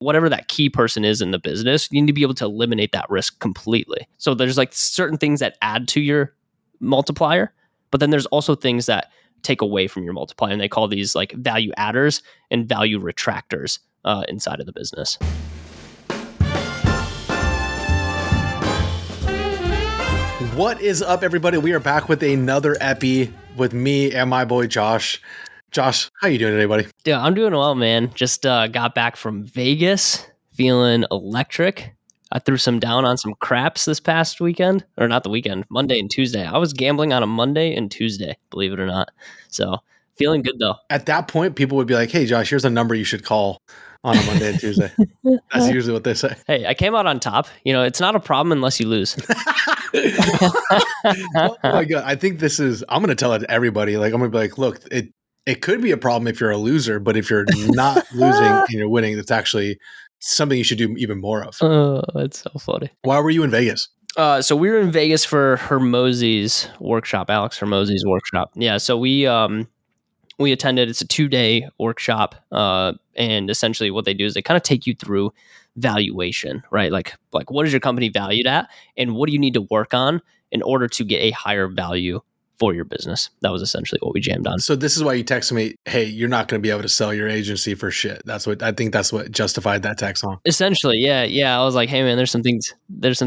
whatever that key person is in the business, you need to be able to eliminate that risk completely. So there's like certain things that add to your multiplier, but then there's also things that take away from your multiplier. And they call these like value adders and value retractors inside of the business. What is up, everybody? We are back with another epi with me and my boy Josh. Josh, how you doing today, buddy? Yeah, I'm doing well, man. Just got back from Vegas, feeling electric. I threw some down on some craps this past weekend, or not the weekend, Monday and Tuesday. I was gambling on a Monday and Tuesday, believe it or not. So feeling good though. At that point, people would be like, "Hey, Josh, here's a number you should call on a Monday and Tuesday." That's usually what they say. Hey, I came out on top. You know, it's not a problem unless you lose. Oh my God. I think this is, I'm going to tell it to everybody. Like, I'm going to be like, look, it could be a problem if you're a loser, but if you're not losing and you're winning, that's actually something you should do even more of. Oh, it's so funny. Why were you in Vegas? So we were in Vegas for Hermosi's workshop, Alex Hermosi's workshop. Yeah. So we attended. It's a 2-day workshop. And essentially what they do is they kind of take you through valuation, right? Like what is your company valued at and what do you need to work on in order to get a higher value for your business? That was essentially what we jammed on. So this is why you texted me, hey, you're not going to be able to sell your agency for shit. That's what justified that text on. Essentially. Yeah. I was like, hey man, there's some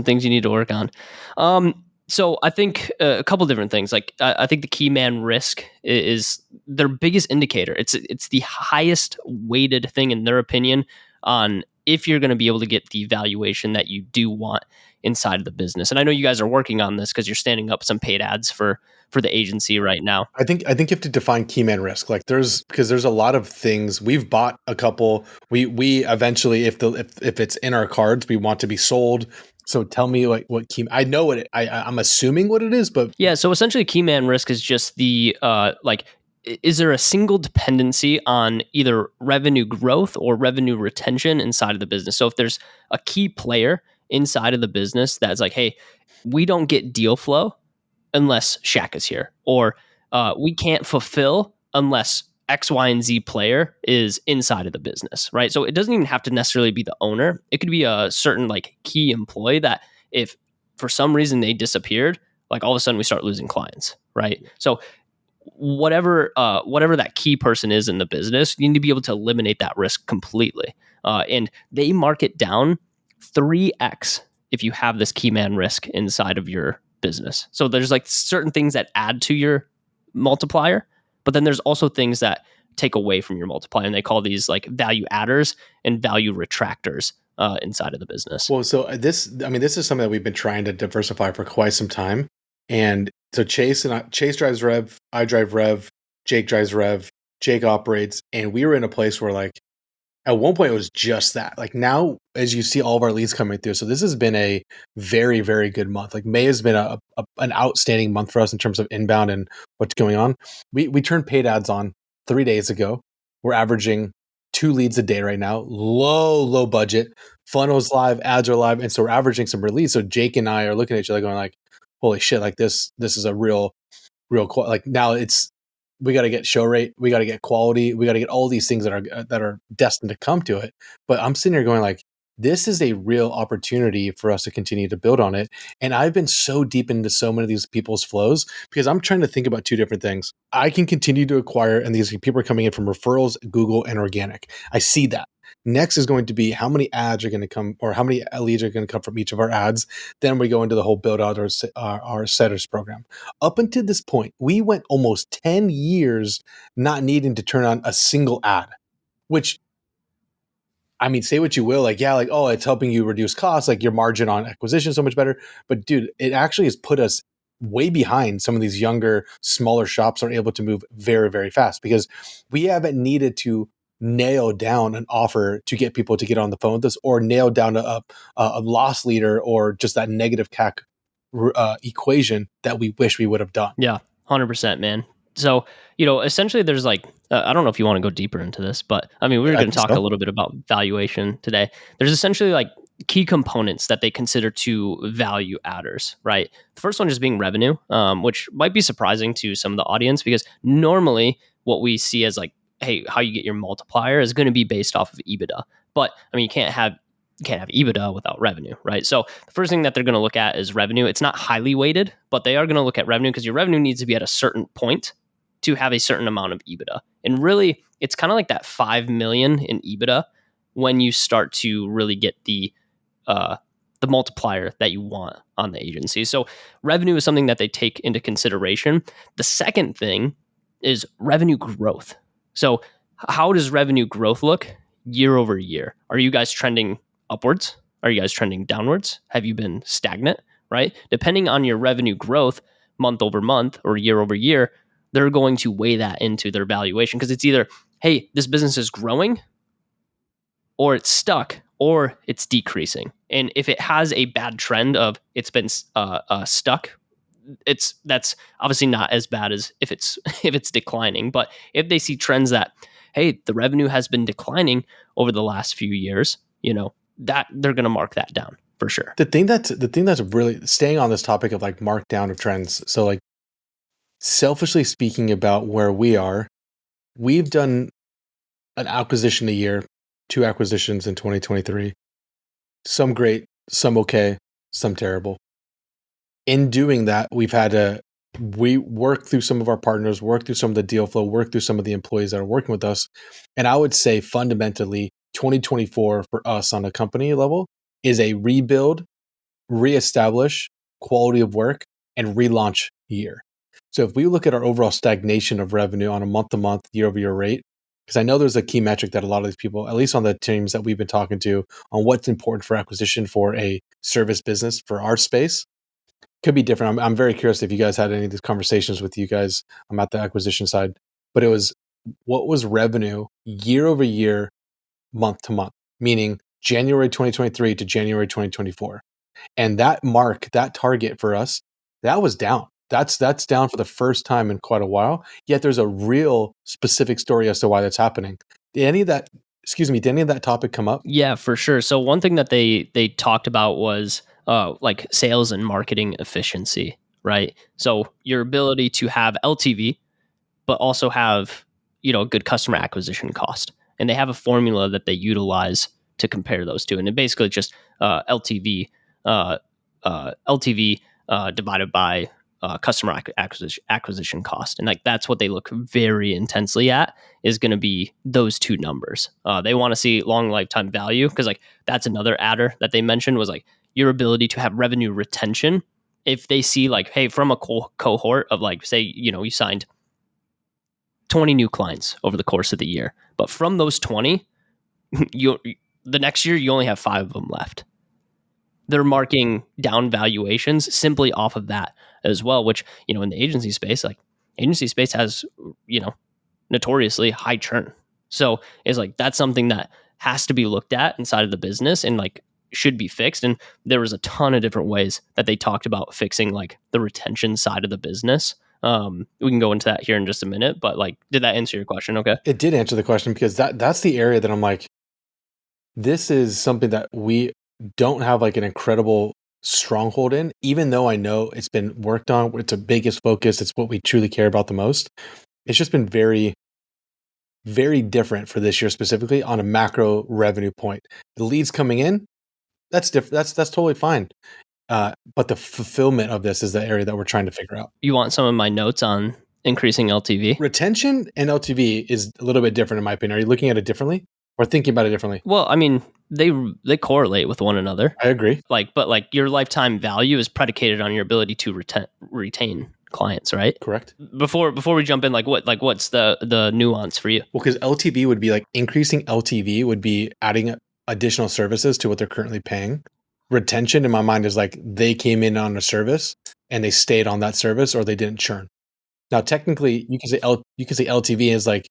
things you need to work on. So I think a couple different things. Like I think the key man risk is their biggest indicator. It's the highest weighted thing in their opinion on if you're going to be able to get the valuation that you do want inside of the business. And I know you guys are working on this because you're standing up some paid ads for the agency right now. I think you have to define key man risk. Like there's a lot of things. We've bought a couple. We eventually, if it's in our cards, we want to be sold. So tell me like what key. I know what I'm assuming what it is, but yeah. So essentially, key man risk is just the is there a single dependency on either revenue growth or revenue retention inside of the business? So if there's a key player inside of the business that's like, hey, we don't get deal flow unless Shack is here, or we can't fulfill unless X, Y, and Z player is inside of the business, right? So it doesn't even have to necessarily be the owner. It could be a certain like key employee that if for some reason they disappeared, like all of a sudden we start losing clients, right? So whatever that key person is in the business, you need to be able to eliminate that risk completely. And they mark it down 3x if you have this key man risk inside of your business. So there's like certain things that add to your multiplier, but then there's also things that take away from your multiplier. And they call these like value adders and value retractors inside of the business. Well, so this is something that we've been trying to diversify for quite some time. And so Chase drives Rev, I drive Rev, Jake drives Rev, Jake operates. And we were in a place where like, at one point it was just that. Like now, as you see all of our leads coming through. So this has been a very, very good month. Like May has been an outstanding month for us in terms of inbound and what's going on. We turned paid ads on 3 days ago. We're averaging 2 leads a day right now. Low budget. Funnels live, ads are live. And so we're averaging some leads. So Jake and I are looking at each other going like, holy shit, like this is a real, like now we got to get show rate, we got to get quality, we got to get all these things that are destined to come to it. But I'm sitting here going like, this is a real opportunity for us to continue to build on it. And I've been so deep into so many of these people's flows because I'm trying to think about 2 different things. I can continue to acquire, and these people are coming in from referrals, Google, and organic. I see that. Next is going to be how many ads are going to come, or how many leads are going to come from each of our ads. Then we go into the whole build out our setters program. Up until this point, we went almost 10 years not needing to turn on a single ad, which, I mean, say what you will, like, yeah, like, oh, it's helping you reduce costs, like your margin on acquisition is so much better. But dude, it actually has put us way behind some of these younger, smaller shops are able to move very, very fast because we haven't needed to nail down an offer to get people to get on the phone with us or nail down a loss leader or just that negative CAC equation that we wish we would have done. Yeah, 100%, man. So, essentially there's like, I don't know if you want to go deeper into this, but I mean, we're going to talk a little bit about valuation today. There's essentially like key components that they consider to value adders, right? The first one is being revenue, which might be surprising to some of the audience because normally what we see as like, hey, how you get your multiplier is going to be based off of EBITDA. But I mean, you can't have EBITDA without revenue, right? So the first thing that they're going to look at is revenue. It's not highly weighted, but they are going to look at revenue because your revenue needs to be at a certain point to have a certain amount of EBITDA. And really, it's kind of like that 5 million in EBITDA when you start to really get the multiplier that you want on the agency. So revenue is something that they take into consideration. The second thing is revenue growth. So how does revenue growth look year over year? Are you guys trending upwards? Are you guys trending downwards? Have you been stagnant? Right? Depending on your revenue growth month over month or year over year, they're going to weigh that into their valuation because it's either, hey, this business is growing or it's stuck or it's decreasing. And if it has a bad trend of it's been stuck, that's obviously not as bad as if it's if it's declining. But if they see trends that, hey, the revenue has been declining over the last few years, that they're going to mark that down for sure. The thing that's really staying on this topic of like markdown of trends. So like selfishly speaking about where we are, we've done an acquisition a year, 2 acquisitions in 2023. Some great, some okay, some terrible. In doing that, we work through some of our partners, work through some of the deal flow, work through some of the employees that are working with us. And I would say fundamentally 2024 for us on a company level is a rebuild, reestablish quality of work, and relaunch year. So if we look at our overall stagnation of revenue on a month-to-month, year-over-year rate, because I know there's a key metric that a lot of these people, at least on the teams that we've been talking to, on what's important for acquisition for a service business for our space, could be different. I'm very curious if you guys had any of these conversations with you guys. I'm at the acquisition side, but it was what was revenue year over year, month to month, meaning January 2023 to January 2024. And that target for us, that was down. That's down for the first time in quite a while. Yet there's a real specific story as to why that's happening. Did any of that topic come up? Yeah, for sure. So one thing that they talked about was like sales and marketing efficiency, right? So your ability to have LTV, but also have a good customer acquisition cost, and they have a formula that they utilize to compare those two, and it basically just LTV divided by customer acquisition cost, and like that's what they look very intensely at is going to be those two numbers. They want to see long lifetime value because like that's another adder that they mentioned was like your ability to have revenue retention. If they see like, hey, from a cohort of like, say, you signed 20 new clients over the course of the year, but from those 20, the next year you only have 5 of them left. They're marking down valuations simply off of that as well, which, in the agency space, like agency space has, notoriously high churn. So it's like, that's something that has to be looked at inside of the business and like should be fixed. And there was a ton of different ways that they talked about fixing like the retention side of the business. We can go into that here in just a minute, but like, did that answer your question? Okay. It did answer the question because that's the area that I'm like, this is something that we don't have like an incredible stronghold in, even though I know it's been worked on. It's a biggest focus. It's what we truly care about the most. It's just been very, very different for this year specifically on a macro revenue point. The leads coming in, that's different. That's totally fine. But the fulfillment of this is the area that we're trying to figure out. You want some of my notes on increasing LTV? Retention and LTV is a little bit different in my opinion. Are you looking at it differently or thinking about it differently? Well, I mean, they correlate with one another. I agree. But your lifetime value is predicated on your ability to retain clients, right? Correct. Before we jump in, what's the nuance for you? Well, because LTV would be like increasing LTV would be adding additional services to what they're currently paying. Retention in my mind is like they came in on a service and they stayed on that service or they didn't churn. Now, technically, you can say LTV is like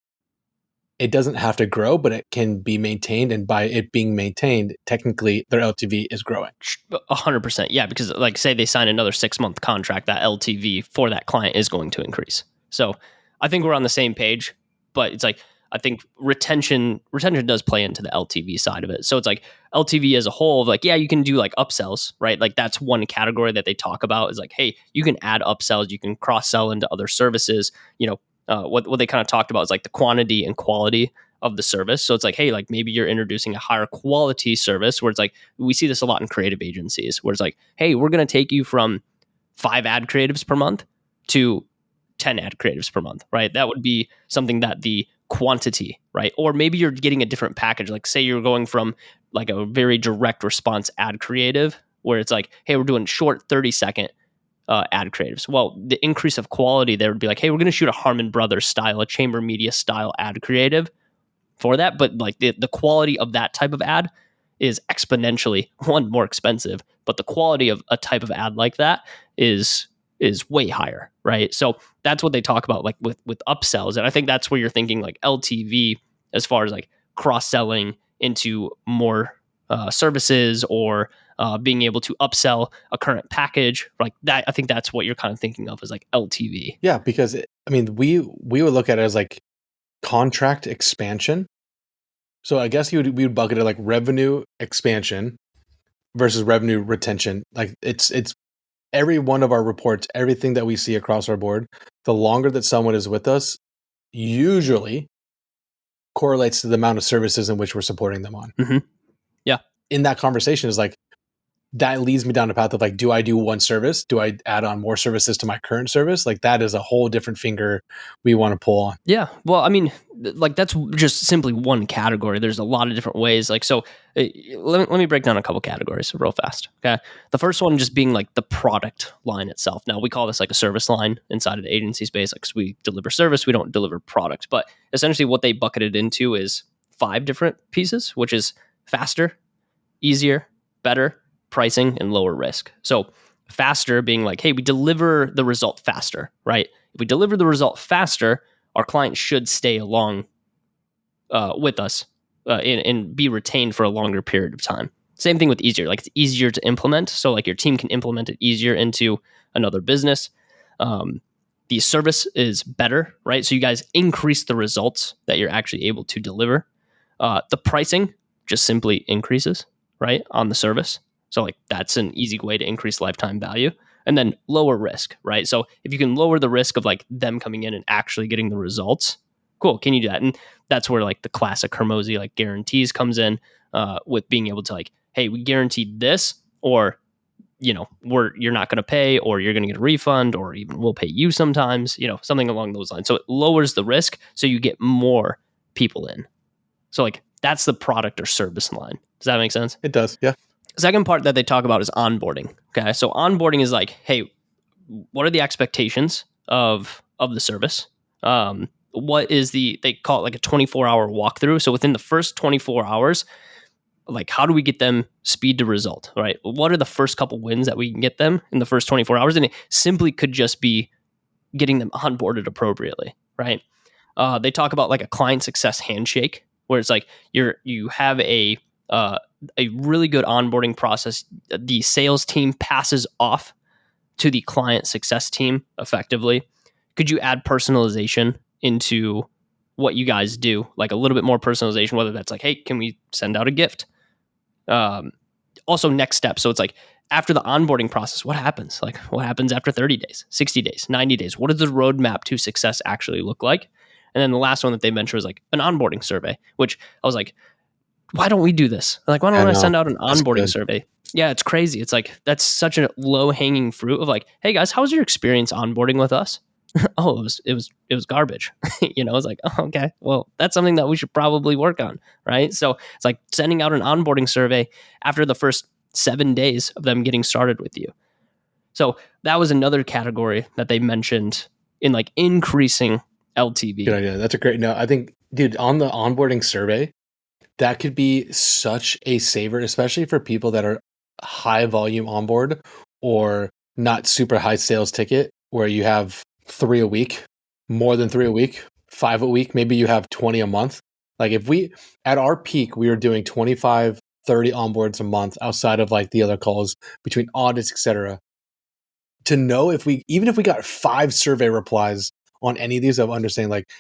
it doesn't have to grow, but it can be maintained, and by it being maintained, technically their LTV is growing. 100%, yeah. Because like, say they sign another 6-month contract, that LTV for that client is going to increase. So I think we're on the same page, but it's like I think retention does play into the LTV side of it. So it's like LTV as a whole, like, yeah, you can do like upsells, right? Like that's one category that they talk about is like, hey, you can add upsells, you can cross sell into other services. What they kind of talked about is like the quantity and quality of the service. So it's like, hey, like maybe you're introducing a higher quality service where it's like, we see this a lot in creative agencies where it's like, hey, we're going to take you from 5 ad creatives per month to 10 ad creatives per month, right? That would be something that the quantity, right? Or maybe you're getting a different package. Like say you're going from like a very direct response ad creative where it's like, hey, we're doing short 30-second ad creatives. Well, the increase of quality there would be like, hey, we're going to shoot a Harmon Brothers style, a Chamber Media style ad creative for that. But like the quality of that type of ad is exponentially one more expensive, but the quality of a type of ad like that is way higher, right? So that's what they talk about like with upsells. And I think that's where you're thinking like LTV as far as like cross-selling into more services or being able to upsell a current package like that. I think that's what you're kind of thinking of as like LTV. Yeah, because we would look at it as like contract expansion. So I guess we would bucket it like revenue expansion versus revenue retention. Like it's every one of our reports, everything that we see across our board, the longer that someone is with us, usually correlates to the amount of services in which we're supporting them on. Mm-hmm. Yeah. In that conversation is like, that leads me down a path of like, do I do one service? Do I add on more services to my current service? Like that is a whole different finger we want to pull on. Yeah. Well, I mean, like that's just simply one category. There's a lot of different ways. Like, so let me break down a couple categories real fast. Okay. The first one just being like the product line itself. Now we call this like a service line inside of the agency space. Like, 'cause we deliver service, we don't deliver product, but essentially what they bucketed into is 5 different pieces, which is faster, easier, better, pricing, and lower risk. So faster being like, hey, we deliver the result faster, right? If we deliver the result faster, our client should stay along with us and be retained for a longer period of time. Same thing with easier. Like it's easier to implement. So like your team can implement it easier into another business. The service is better, right? So you guys increase the results that you're actually able to deliver. The pricing just simply increases, right, on the service. So like that's an easy way to increase lifetime value. And then lower risk, right? So if you can lower the risk of like them coming in and actually getting the results, cool. Can you do that? And that's where like the classic Hermosi like guarantees comes in with being able to like, hey, we guaranteed this, or you're not going to pay, or you're going to get a refund, or even we'll pay you sometimes, something along those lines. So it lowers the risk, so you get more people in. So like that's the product or service line. Does that make sense? It does. Yeah. Second part that they talk about is onboarding. Okay. So onboarding is like, hey, what are the expectations of the service? What is they call it like a 24-hour walkthrough. So within the first 24 hours, like how do we get them speed to result, right? What are the first couple wins that we can get them in the first 24 hours? And it simply could just be getting them onboarded appropriately, right? They talk about like a client success handshake, where it's like you have a really good onboarding process. The sales team passes off to the client success team effectively. Could you add personalization into what you guys do? Like a little bit more personalization, whether that's like, hey, can we send out a gift? Also next step. So it's like after the onboarding process, what happens? Like what happens after 30 days, 60 days, 90 days? What does the roadmap to success actually look like? And then the last one that they mentioned was like an onboarding survey, which I was like, why don't we do this? Like, why don't I send out an onboarding survey? Yeah, it's crazy. It's like, that's such a low hanging fruit of like, hey guys, how was your experience onboarding with us? Oh, it was garbage. It's like, oh, okay, well, that's something that we should probably work on, right? So it's like sending out an onboarding survey after the first 7 days of them getting started with you. So that was another category that they mentioned in like increasing LTV. Good idea. That's a great note. I think, dude, on the onboarding survey, that could be such a saver, especially for people that are high volume onboard or not super high sales ticket, where you have 3 a week, more than 3 a week, 5 a week. Maybe you have 20 a month. Like if we, at our peak, we were doing 25, 30 onboards a month outside of like the other calls between audits, etc. To know even if we got 5 survey replies on any of these, of understanding like,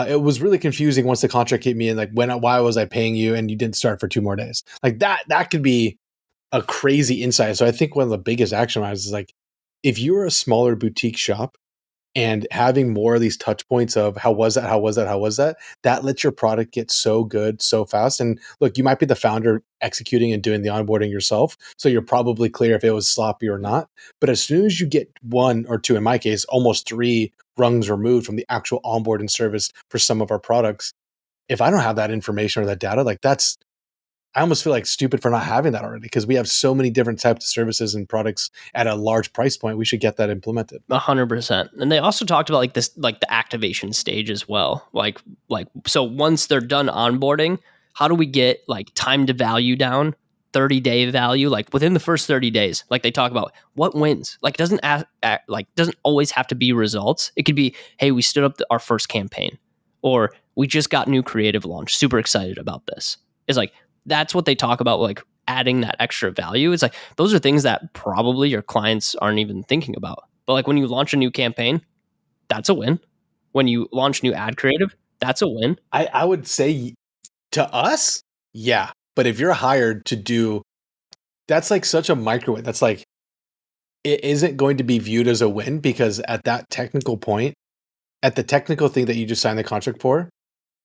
it was really confusing once the contract hit me and like why was I paying you and you didn't start for 2 more days? Like that could be a crazy insight. So I think one of the biggest action items is like, if you're a smaller boutique shop And having more of these touch points of how was that, that lets your product get so good so fast. And look, you might be the founder executing and doing the onboarding yourself, so you're probably clear if it was sloppy or not. But as soon as you get one or two, in my case, almost three rungs removed from the actual onboarding service for some of our products, if I don't have that information or that data, like I almost feel like stupid for not having that already, because we have so many different types of services and products at a large price point. We should get that implemented. 100%. And they also talked about like this, like the activation stage as well. Like so once they're done onboarding, how do we get like time to value down, 30-day value, like within the first 30 days? Like they talk about what wins. Like it doesn't always have to be results. It could be, hey, we stood up our first campaign, or we just got new creative launch. Super excited about this. It's like that's what they talk about, like adding that extra value. It's like those are things that probably your clients aren't even thinking about. But like when you launch a new campaign, that's a win. When you launch new ad creative, that's a win. I would say to us, yeah. But if you're hired to do, that's like such a microwave. That's like, it isn't going to be viewed as a win, because at that technical point, at the technical thing that you just signed the contract for,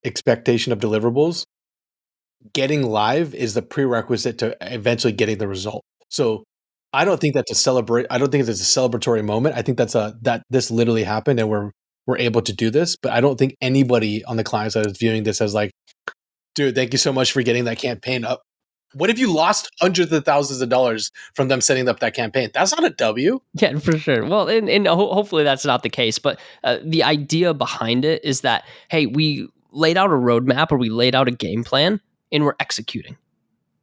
expectation of deliverables, getting live is the prerequisite to eventually getting the result. So I don't think that's a celebrate. I don't think it's a celebratory moment. I think that this literally happened and we're able to do this. But I don't think anybody on the client side is viewing this as like, dude, thank you so much for getting that campaign up. What if you lost hundreds of thousands of dollars from them setting up that campaign? That's not a W. Yeah, for sure. Well, and hopefully that's not the case. But the idea behind it is that, hey, we laid out a roadmap or we laid out a game plan and we're executing.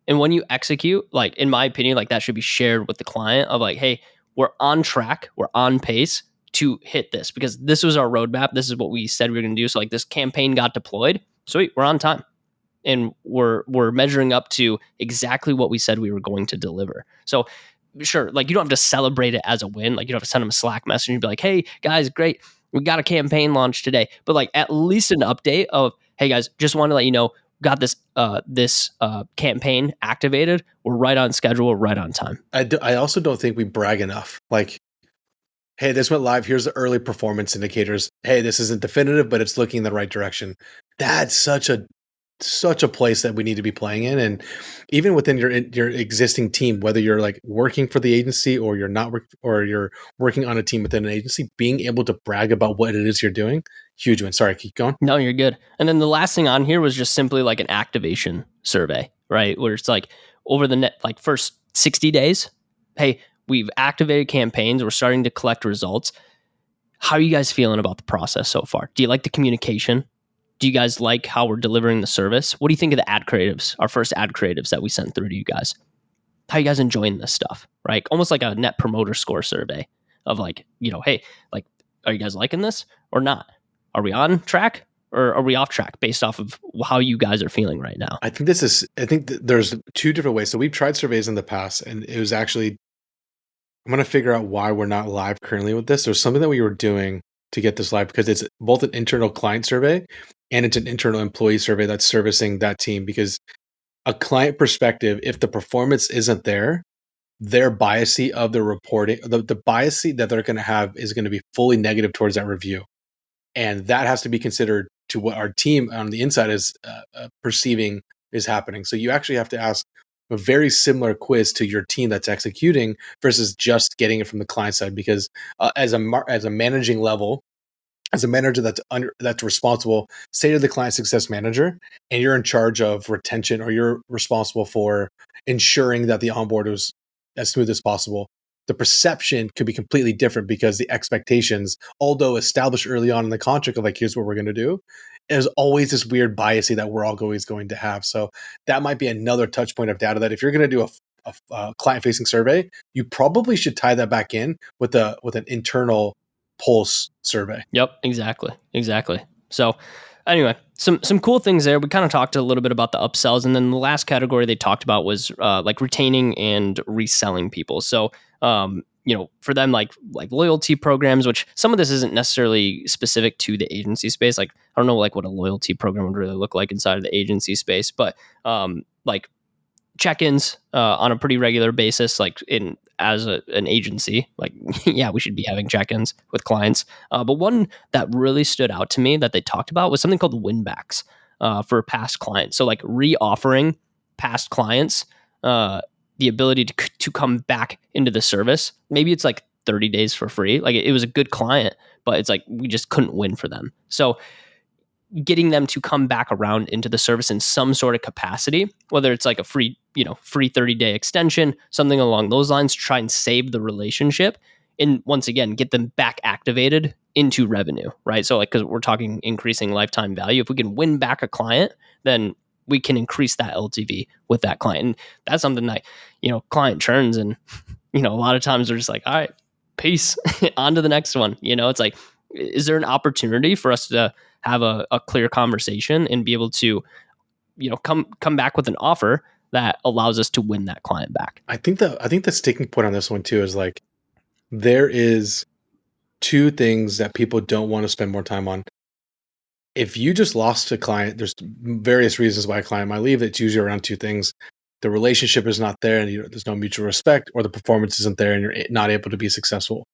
And when you execute, like in my opinion, like that should be shared with the client of like, hey, we're on track, we're on pace to hit this because this was our roadmap. This is what we said we were going to do. So like this campaign got deployed. Sweet, we're on time. And we're measuring up to exactly what we said we were going to deliver. So sure, like you don't have to celebrate it as a win. Like you don't have to send them a Slack message and be like, hey guys, great. We got a campaign launch today. But like at least an update of, hey guys, just want to let you know, got this campaign activated. We're right on schedule. We're right on time. I also don't think we brag enough. Like, hey, this went live. Here's the early performance indicators. Hey, this isn't definitive, but it's looking in the right direction. That's such a place that we need to be playing in. And even within your existing team, whether you're like working for the agency or you're not or you're working on a team within an agency, being able to brag about what it is you're doing, huge win. Sorry, keep going. No, you're good. And then the last thing on here was just simply like an activation survey, right? Where it's like over the first 60 days, hey, we've activated campaigns. We're starting to collect results. How are you guys feeling about the process so far? Do you like the communication? Do you guys like how we're delivering the service? What do you think of the ad creatives, our first ad creatives that we sent through to you guys? How are you guys enjoying this stuff, right? Almost like a net promoter score survey of like, hey, like, are you guys liking this or not? Are we on track or are we off track based off of how you guys are feeling right now? I think there's two different ways. So we've tried surveys in the past, and it was actually, I'm going to figure out why we're not live currently with this. There's something that we were doing to get this live, because it's both an internal client survey and it's an internal employee survey that's servicing that team. Because a client perspective, if the performance isn't there, their biasy of the reporting, the biasy that they're going to have is going to be fully negative towards that review. And that has to be considered to what our team on the inside is perceiving is happening. So you actually have to ask a very similar quiz to your team that's executing versus just getting it from the client side. Because as a managing level, as a manager that's responsible, say to the client success manager, and you're in charge of retention, or you're responsible for ensuring that the onboard is as smooth as possible, the perception could be completely different, because the expectations, although established early on in the contract of like, here's what we're going to do, there's always this weird biasy that we're always going to have. So that might be another touch point of data that if you're going to do a client-facing survey, you probably should tie that back in with an internal pulse survey. Yep, exactly. So anyway, some cool things there. We kind of talked a little bit about the upsells, and then the last category they talked about was like retaining and reselling people. So for them, like loyalty programs, which some of this isn't necessarily specific to the agency space. Like I don't know like what a loyalty program would really look like inside of the agency space, but like check-ins on a pretty regular basis, like as an agency. Like, yeah, we should be having check-ins with clients. But one that really stood out to me that they talked about was something called win-backs for past clients. So like re-offering past clients the ability to come back into the service. Maybe it's like 30 days for free. Like it was a good client, but it's like we just couldn't win for them. So getting them to come back around into the service in some sort of capacity, whether it's like a free 30-day extension, something along those lines, try and save the relationship. And once again, get them back activated into revenue, right? So like, because we're talking increasing lifetime value, if we can win back a client, then we can increase that LTV with that client. And that's something that, client churns and, a lot of times they're just like, all right, peace, on to the next one. It's like, is there an opportunity for us to have a clear conversation and be able to, come back with an offer that allows us to win that client back? I think the sticking point on this one too is like, there is two things that people don't want to spend more time on. If you just lost a client, there's various reasons why a client might leave. It's usually around two things. The relationship is not there and there's no mutual respect, or the performance isn't there and you're not able to be successful.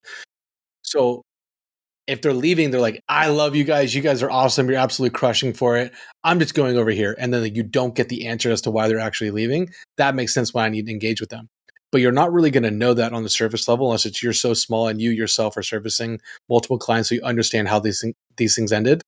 So if they're leaving, they're like, I love you guys. You guys are awesome. You're absolutely crushing for it. I'm just going over here. And then you don't get the answer as to why they're actually leaving. That makes sense why I need to engage with them. But you're not really going to know that on the surface level unless you're so small and you yourself are servicing multiple clients so you understand how these things ended.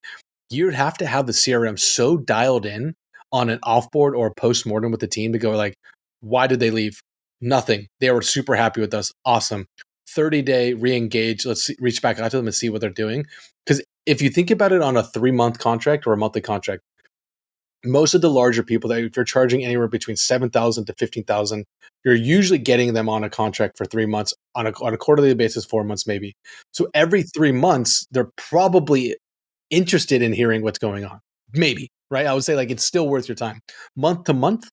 You'd have to have the CRM so dialed in on an offboard or a post-mortem with the team to go like, why did they leave? Nothing. They were super happy with us. Awesome. 30-day re-engage. Let's reach back out to them and see what they're doing. Because if you think about it on a 3-month contract or a monthly contract, most of the larger people that if you're charging anywhere between $7,000 to $15,000, you're usually getting them on a contract for 3 months on a quarterly basis, 4 months maybe. So every 3 months, they're probably interested in hearing what's going on. Maybe, right? I would say like it's still worth your time. Month to month,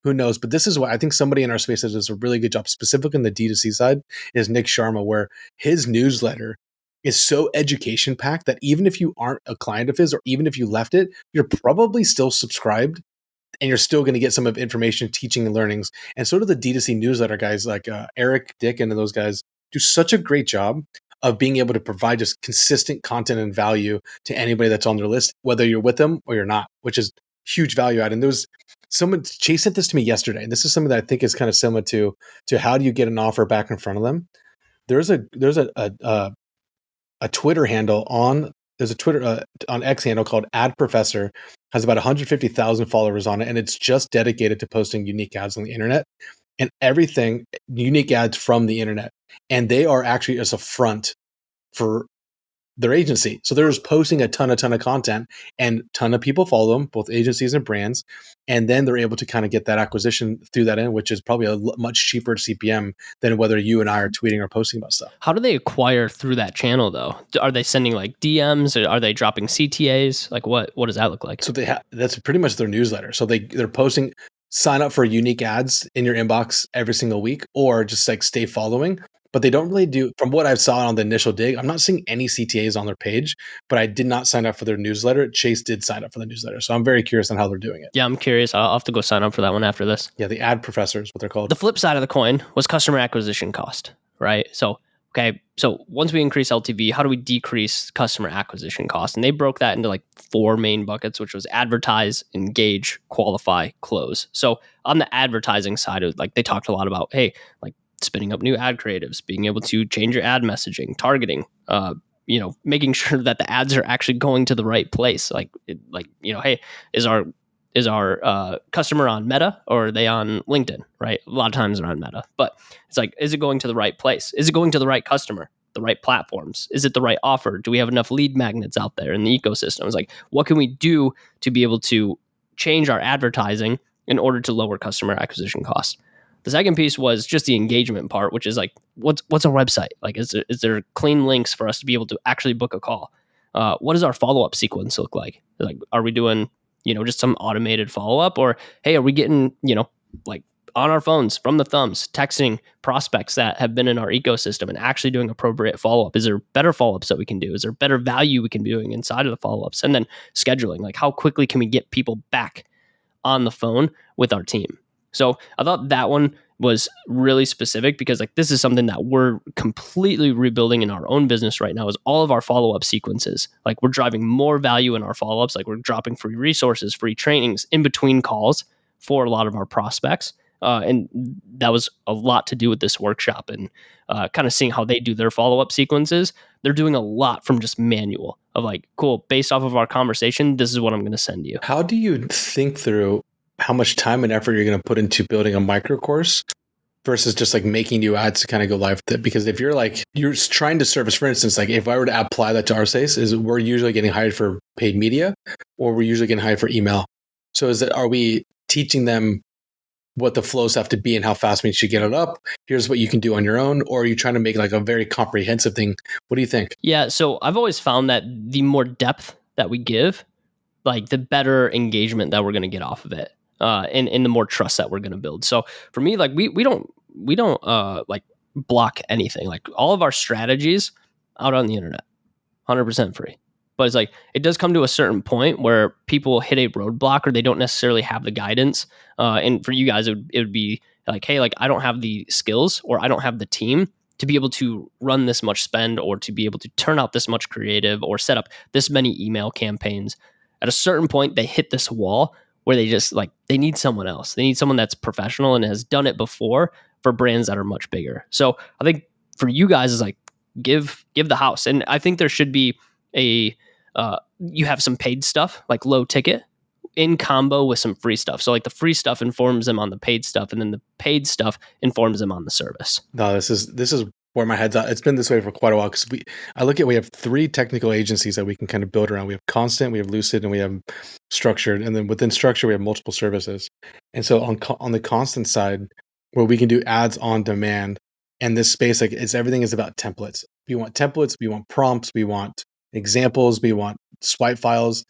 who knows? But this is why I think somebody in our space that does a really good job, specifically in the D2C side, is Nick Sharma, where his newsletter is so education packed that even if you aren't a client of his, or even if you left it, you're probably still subscribed and you're still going to get some of information, teaching and learnings. And so do the D2C newsletter guys like Eric, Dick, and those guys do such a great job of being able to provide just consistent content and value to anybody that's on their list, whether you're with them or you're not, which is huge value add. And there was someone, Chase sent this to me yesterday, and this is something that I think is kind of similar to how do you get an offer back in front of them. There's a Twitter handle on X handle called Ad Professor, has about 150,000 followers on it, and it's just dedicated to posting unique ads on the internet and everything, unique ads from the internet. And they are actually as a front for their agency. So they're just posting a ton of content, and a ton of people follow them, both agencies and brands. And then they're able to kind of get that acquisition through that end, which is probably a much cheaper CPM than whether you and I are tweeting or posting about stuff. How do they acquire through that channel though? Are they sending like DMs? Or are they dropping CTAs? Like what does that look like? So that's pretty much their newsletter. So they're posting, sign up for unique ads in your inbox every single week, or just like stay following. But they don't really do, from what I saw on the initial dig, I'm not seeing any CTAs on their page, but I did not sign up for their newsletter. Chase did sign up for the newsletter. So I'm very curious on how they're doing it. Yeah, I'm curious. I'll have to go sign up for that one after this. Yeah, the Ad Professor is what they're called. The flip side of the coin was customer acquisition cost, right? So once we increase LTV, how do we decrease customer acquisition cost? And they broke that into like 4 main buckets, which was advertise, engage, qualify, close. So on the advertising side, it was like they talked a lot about, hey, like spinning up new ad creatives, being able to change your ad messaging, targeting, making sure that the ads are actually going to the right place. Hey, is our customer on Meta or are they on LinkedIn, right? A lot of times they're on Meta, but it's like, is it going to the right place? Is it going to the right customer, the right platforms? Is it the right offer? Do we have enough lead magnets out there in the ecosystem? It's like, what can we do to be able to change our advertising in order to lower customer acquisition costs? The second piece was just the engagement part, which is like, what's our website? Like, is there clean links for us to be able to actually book a call? What does our follow-up sequence look like? Like, are we doing, just some automated follow-up, or, hey, are we getting, like on our phones from the thumbs, texting prospects that have been in our ecosystem and actually doing appropriate follow-up? Is there better follow-ups that we can do? Is there better value we can be doing inside of the follow-ups? And then scheduling, like how quickly can we get people back on the phone with our team? So I thought that one was really specific because like this is something that we're completely rebuilding in our own business right now is all of our follow-up sequences. Like we're driving more value in our follow-ups. Like we're dropping free resources, free trainings in between calls for a lot of our prospects. And that was a lot to do with this workshop and kind of seeing how they do their follow-up sequences. They're doing a lot from just manual of like, cool, based off of our conversation, this is what I'm going to send you. How do you think through how much time and effort you're going to put into building a micro course versus just like making new ads to kind of go live with it? Because if you're like, you're trying to service, for instance, like if I were to apply that to our space, is we're usually getting hired for paid media or we're usually getting hired for email. So are we teaching them what the flows have to be and how fast we should get it up? Here's what you can do on your own. Or are you trying to make like a very comprehensive thing? What do you think? Yeah. So I've always found that the more depth that we give, like the better engagement that we're going to get off of it, and the more trust that we're going to build. So for me, like we don't like block anything. Like all of our strategies out on the internet, 100% free. But it's like it does come to a certain point where people hit a roadblock or they don't necessarily have the guidance. And for you guys, it would be like, hey, like I don't have the skills or I don't have the team to be able to run this much spend or to be able to turn out this much creative or set up this many email campaigns. At a certain point, they hit this wall where they just like they need someone else. They need someone that's professional and has done it before for brands that are much bigger. So I think for you guys is like give the house, and I think there should be you have some paid stuff like low ticket in combo with some free stuff. So like the free stuff informs them on the paid stuff, and then the paid stuff informs them on the service. No, this is where my head's at. It's been this way for quite a while because we have 3 technical agencies that we can kind of build around. We have Constant, we have Lucid, and we have Structured. And then within Structure, we have multiple services. And so on the Constant side, where we can do ads on demand, and this space, like everything is about templates. We want templates, we want prompts, we want examples, we want swipe files.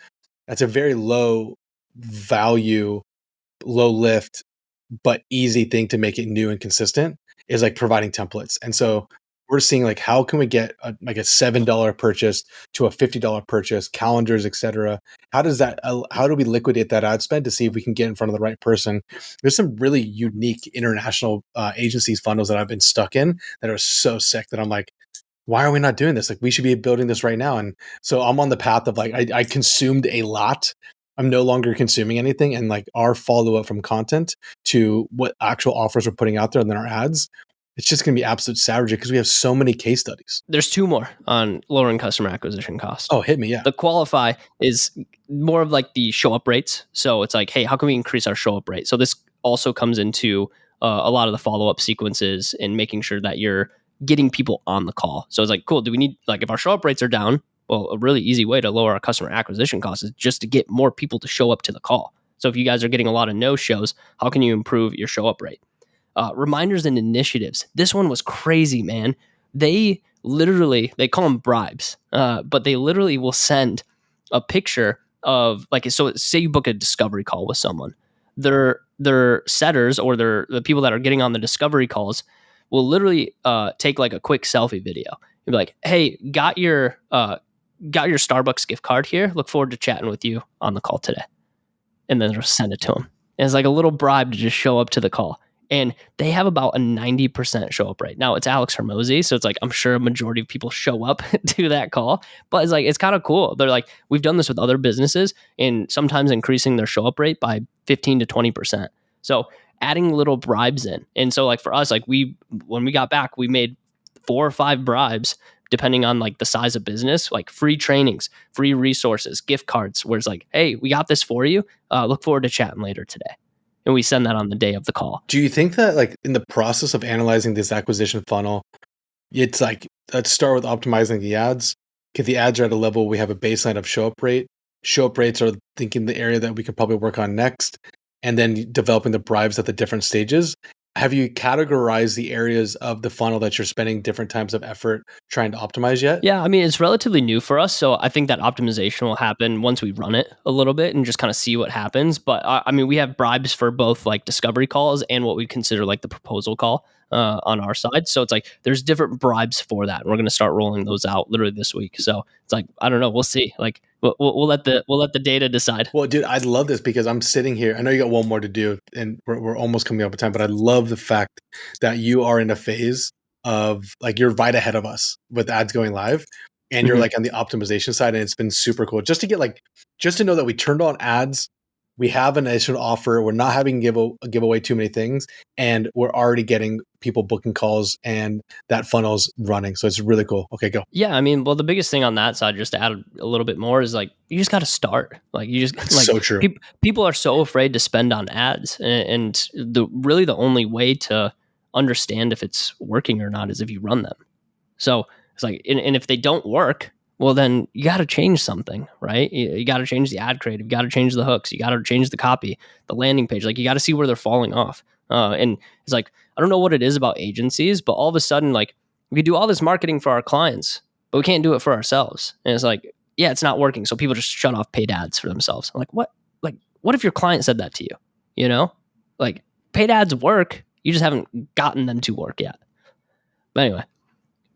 That's a very low value, low lift, but easy thing to make it new and consistent is like providing templates. And so we're seeing like how can we get like a $7 purchase to a $50 purchase, calendars, etc. How do we liquidate that ad spend to see if we can get in front of the right person? There's some really unique international agencies funnels that I've been stuck in that are so sick that I'm like, why are we not doing this? Like we should be building this right now. And so I'm on the path of like, I consumed a lot. I'm no longer consuming anything. And like our follow-up from content to what actual offers we're putting out there and then our ads, it's just going to be absolute savagery because we have so many case studies. There's 2 more on lowering customer acquisition costs. Oh, hit me. Yeah. The qualify is more of like the show up rates. So it's like, hey, how can we increase our show up rate? So this also comes into a lot of the follow-up sequences and making sure that you're getting people on the call. So it's like, cool, do we need, like if our show up rates are down, well, a really easy way to lower our customer acquisition costs is just to get more people to show up to the call. So if you guys are getting a lot of no-shows, how can you improve your show up rate? Reminders and initiatives. This one was crazy, man. They call them bribes, but they literally will send a picture of like, so say you book a discovery call with someone, their setters or the people that are getting on the discovery calls will literally take like a quick selfie video and be like, hey, got your Starbucks gift card here. Look forward to chatting with you on the call today. And then they'll send it to them. And it's like a little bribe to just show up to the call. And they have about a 90% show up rate. Now it's Alex Hermosi, so it's like I'm sure a majority of people show up to that call. But it's like it's kind of cool. They're like, we've done this with other businesses and sometimes increasing their show up rate by 15 to 20%. So adding little bribes in. And so like for us, like when we got back, we made 4 or 5 bribes depending on like the size of business, like free trainings, free resources, gift cards, where it's like, hey, we got this for you. Look forward to chatting later today. And we send that on the day of the call. Do you think that like in the process of analyzing this acquisition funnel, it's like, let's start with optimizing the ads. If the ads are at a level, we have a baseline of show up rate. Show up rates are thinking the area that we could probably work on next, and then developing the bribes at the different stages. Have you categorized the areas of the funnel that you're spending different times of effort trying to optimize yet? Yeah, I mean, it's relatively new for us. So I think that optimization will happen once we run it a little bit and just kind of see what happens. But I mean, we have bribes for both like discovery calls and what we consider like the proposal call. on our side. So it's like there's different bribes for that. And we're going to start rolling those out literally this week. So it's like, I don't know. We'll see. Like we'll let the data decide. Well, dude, I love this because I'm sitting here. I know you got one more to do, and we're almost coming up with time. But I love the fact that you are in a phase of like you're right ahead of us with ads going live, and you're like on the optimization side, and it's been super cool just to get like just to know that we turned on ads. We have an additional offer. We're not having give away too many things, and we're already getting people booking calls, and that funnel's running. So it's really cool. Okay, go. Yeah, I mean, well, the biggest thing on that side, just to add a little bit more, is like you just got to start. Like you just That's like so true. people are so afraid to spend on ads, and the only way to understand if it's working or not is if you run them. So it's like, and if they don't work, well, then you got to change something, right? You got to change the ad creative, you got to change the hooks, you got to change the copy, the landing page. Like you got to see where they're falling off. And it's like, I don't know what it is about agencies, but all of a sudden, like we do all this marketing for our clients, but we can't do it for ourselves. And it's like, yeah, it's not working. So people just shut off paid ads for themselves. I'm like, what? Like, what if your client said that to you? You know, like paid ads work. You just haven't gotten them to work yet. But anyway,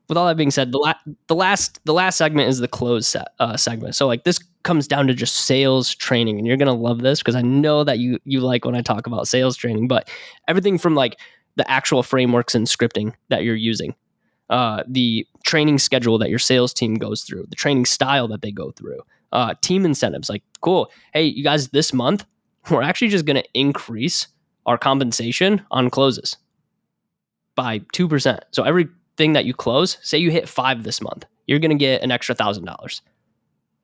with all that being said, the last segment is the close segment. So like this comes down to just sales training, and you're gonna love this because I know that you like when I talk about sales training. But everything from like the actual frameworks and scripting that you're using, the training schedule that your sales team goes through, the training style that they go through, team incentives. Like, cool, hey, you guys, this month we're actually just gonna increase our compensation on closes by 2%. So every thing that you close, say you hit 5 this month, you're going to get an extra $1,000.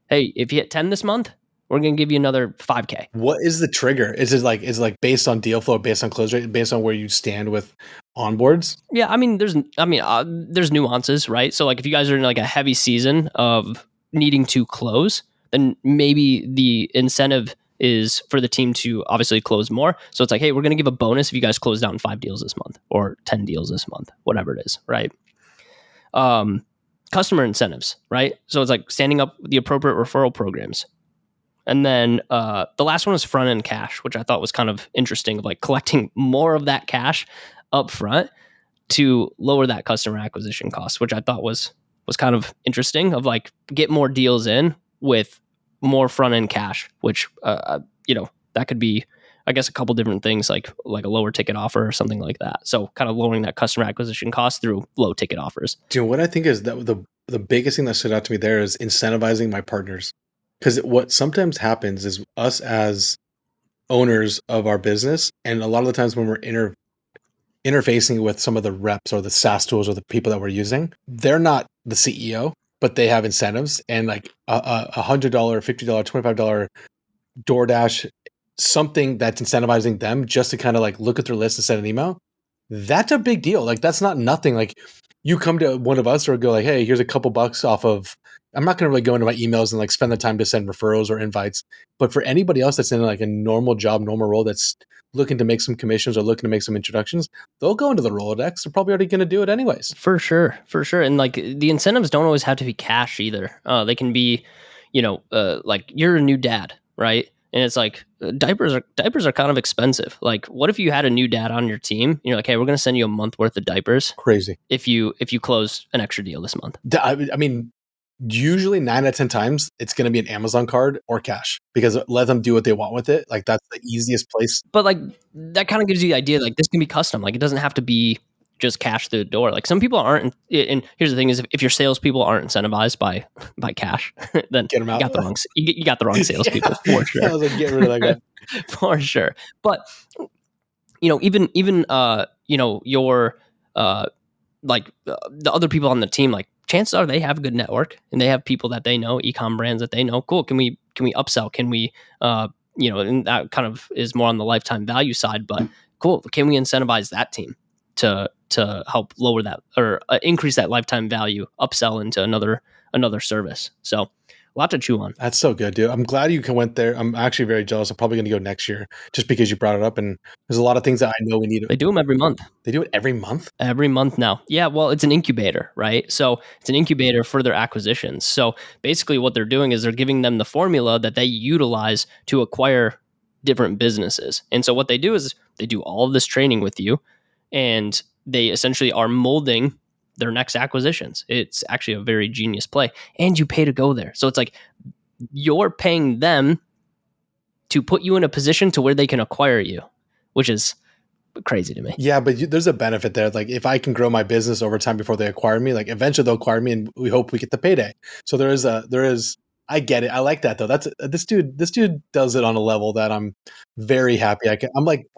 Hey, if you hit 10 this month, we're going to give you another 5K. What is the trigger? Is it like based on deal flow, based on close rate, based on where you stand with onboards? Yeah, I mean, there's nuances, right? So like if you guys are in like a heavy season of needing to close, then maybe the incentive is for the team to obviously close more. So it's like, hey, we're going to give a bonus if you guys close down 5 deals this month or 10 deals this month, whatever it is, right? Customer incentives, right? So it's like standing up the appropriate referral programs. And then the last one is front end cash, which I thought was kind of interesting, of like collecting more of that cash up front to lower that customer acquisition cost, which I thought was kind of interesting, of like get more deals in with more front end cash, which that could be, I guess, a couple different things, like a lower ticket offer or something like that. So kind of lowering that customer acquisition cost through low ticket offers. Do you know what I think is that the biggest thing that stood out to me there is incentivizing my partners. Because what sometimes happens is us as owners of our business, and a lot of the times when we're interfacing with some of the reps or the SaaS tools or the people that we're using, they're not the CEO, but they have incentives, and like $100, $50, $25 DoorDash, something that's incentivizing them just to kind of like look at their list and send an email. That's a big deal. Like that's not nothing. Like you come to one of us or go like, hey, here's a couple bucks off of. I'm not going to really go into my emails and like spend the time to send referrals or invites. But for anybody else that's in like a normal job, normal role that's looking to make some commissions or looking to make some introductions, they'll go into the Rolodex. They're probably already going to do it anyways. For sure. And like the incentives don't always have to be cash either. They can be, like you're a new dad, right? And it's like diapers are kind of expensive. Like, what if you had a new dad on your team? And you're like, hey, we're going to send you a month worth of diapers. Crazy. If you close an extra deal this month. I mean, usually 9 out of 10 times it's going to be an Amazon card or cash, because let them do what they want with it. Like that's the easiest place. But like that kind of gives you the idea, like this can be custom. Like it doesn't have to be just cash through the door. Like some people aren't. And here's the thing: is if your salespeople aren't incentivized by cash, then Get them out. you got the wrong. You got the wrong salespeople for sure. I was like, get rid of that guy. For sure. But even your the other people on the team, like chances are they have a good network and they have people that they know, e-com brands that they know. Cool. Can we upsell? Can we and that kind of is more on the lifetime value side, but cool. Can we incentivize that team to help lower that or increase that lifetime value, upsell into another service? So a lot to chew on. That's so good, dude. I'm glad you went there. I'm actually very jealous. I'm probably going to go next year just because you brought it up. And there's a lot of things that I know we need. They do them every month. They do it every month? Every month now. Yeah, well, it's an incubator, right? So it's an incubator for their acquisitions. So basically what they're doing is they're giving them the formula that they utilize to acquire different businesses. And so what they do is they do all of this training with you, and they essentially are molding their next acquisitions. It's actually a very genius play, and you pay to go there. So it's like you're paying them to put you in a position to where they can acquire you, which is crazy to me. Yeah, but there's a benefit there. Like if I can grow my business over time before they acquire me, like eventually they'll acquire me, and we hope we get the payday. So there is. I get it. I like that though. That's this dude. This dude does it on a level that I'm very happy. I'm like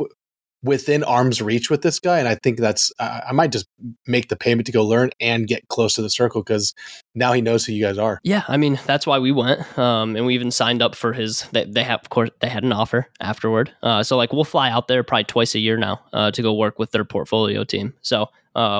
within arm's reach with this guy, and I think that's I might just make the payment to go learn and get close to the circle because now he knows who you guys are. Yeah, I mean that's why we went, and we even signed up for his. They have, of course, they had an offer afterward. So like we'll fly out there probably twice a year now to go work with their portfolio team. So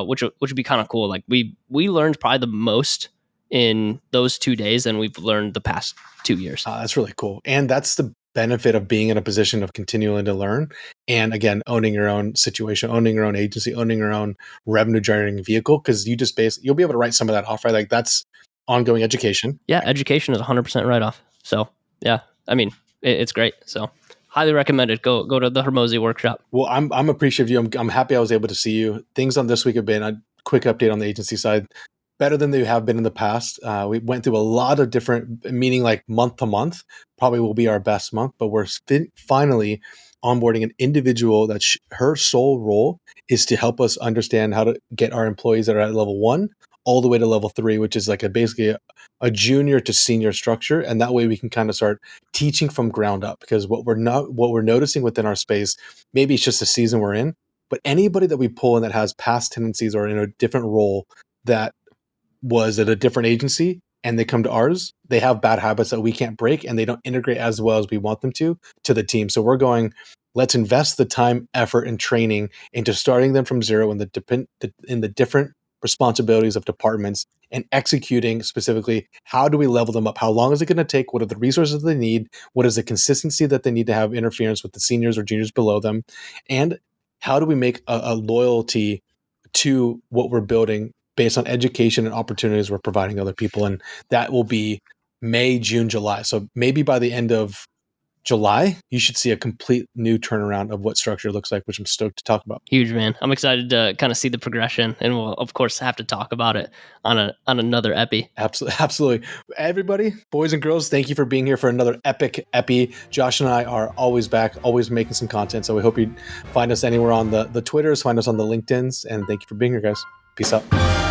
which would be kind of cool. Like we learned probably the most in those 2 days than we've learned the past 2 years. That's really cool, and that's the benefit of being in a position of continuing to learn, and again owning your own situation, owning your own agency, owning your own revenue generating vehicle, because you just you'll be able to write some of that off, right? Like that's ongoing education. Yeah, education is 100% write off. So yeah, I mean it's great. So highly recommended. Go to the Hermosi workshop. Well, I'm appreciative of you. I'm happy I was able to see you. Things on this week have been a quick update on the agency side, better than they have been in the past. We went through a lot of different, meaning like month to month, probably will be our best month, but we're finally onboarding an individual that her sole role is to help us understand how to get our employees that are at level 1 all the way to level 3, which is like basically a junior to senior structure. And that way we can kind of start teaching from ground up, because what we're noticing within our space, maybe it's just the season we're in, but anybody that we pull in that has past tendencies or in a different role that was at a different agency and they come to ours, they have bad habits that we can't break, and they don't integrate as well as we want them to the team. So we're going, let's invest the time, effort, and training into starting them from zero in the different responsibilities of departments, and executing specifically how do we level them up? How long is it going to take? What are the resources they need? What is the consistency that they need to have interference with the seniors or juniors below them? And how do we make a loyalty to what we're building based on education and opportunities we're providing other people? And that will be May, June, July. So maybe by the end of July, you should see a complete new turnaround of what structure looks like, which I'm stoked to talk about. Huge, man. I'm excited to kind of see the progression, and we'll of course have to talk about it on another epi. Absolutely. Everybody, boys and girls, thank you for being here for another epic epi. Josh and I are always back, always making some content. So we hope you find us anywhere on the Twitters, find us on the LinkedIns, and thank you for being here, guys. Peace out.